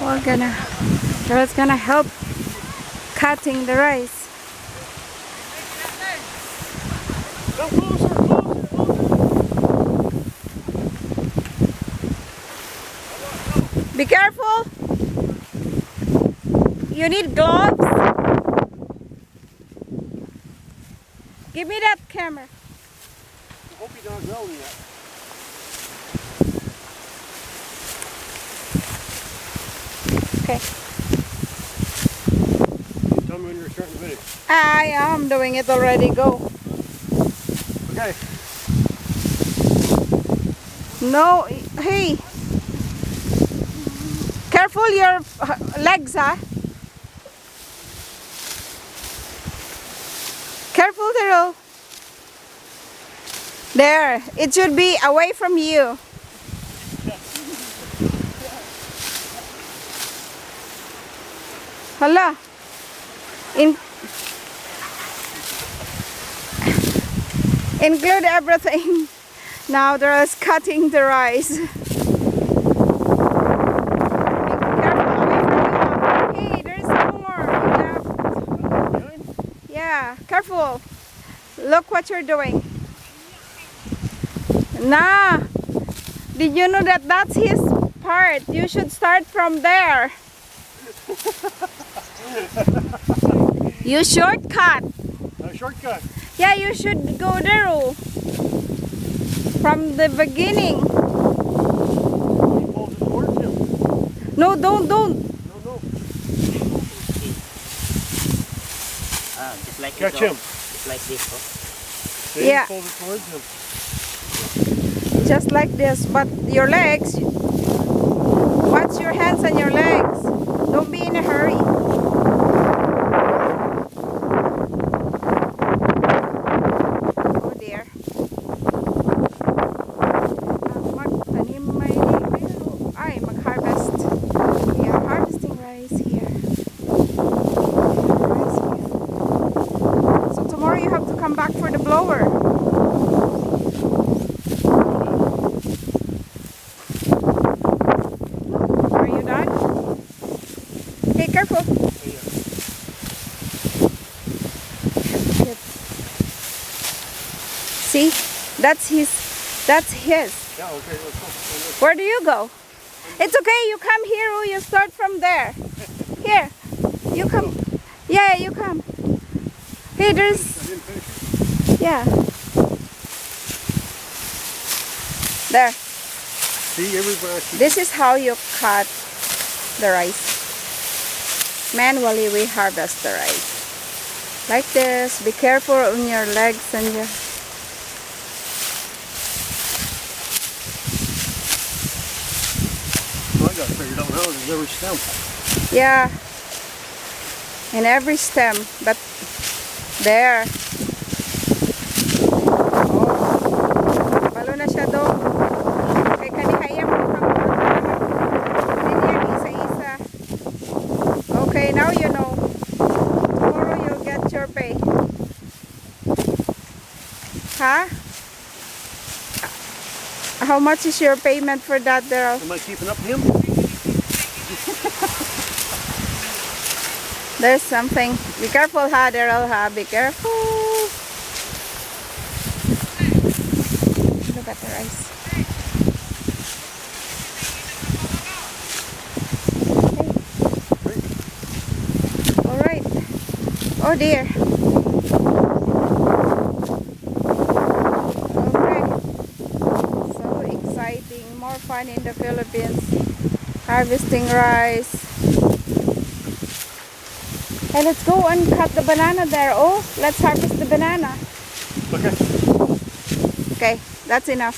Daryl's gonna help cutting the rice. Come closer, closer. Be careful. You need gloves. Give me that camera. I hope he's not growing yet. Okay. Tell me when you're starting to finish. I am doing it already. Go. Okay. No, hey. Careful your legs, huh? Careful, Daryl. There, it should be away from you. Hala. Include everything. Now Daryl's cutting the rice. Hey, there's more left. Yeah, careful. Look what you're doing. Nah. Did you know that that's his part? You should start from there. You shortcut. A shortcut. Yeah, you should go there from the beginning. He pulls it towards him. No, don't. No. Just like Catch this, him. Just like this. See, Yeah. he pulls it towards him. Just like this, but your legs. Watch your hands and your legs. Don't be in a hurry. Oh dear. Magtanim may ay mag-harvest. We are harvesting rice here. So tomorrow you have to come back for the blower. Careful. See, that's his. Yeah, okay, let's go. Where do you go? It's okay, you come here or you start from there. Here, you come. Yeah, you come. Hey, there's. Yeah. There. See, everybody. This is how you cut the rice. Manually we harvest the rice like this. Be careful on your legs and your I got figured out how it is every stem. yeah, in every stem, but there. Oh, balo na siya do. Kay kanihaya mo isa-isa. Okay, now you know. Tomorrow you'll get your pay. Huh? How much is your payment for that, Daryl? Am I keeping up him? There's something. Be careful, ha, Daryl, ha. Be careful. Look at the rice. Alright. Oh dear. Okay. So exciting. More fun in the Philippines. Harvesting rice. Hey, let's go and cut the banana there. Oh, let's harvest the banana. Okay. Okay, that's enough.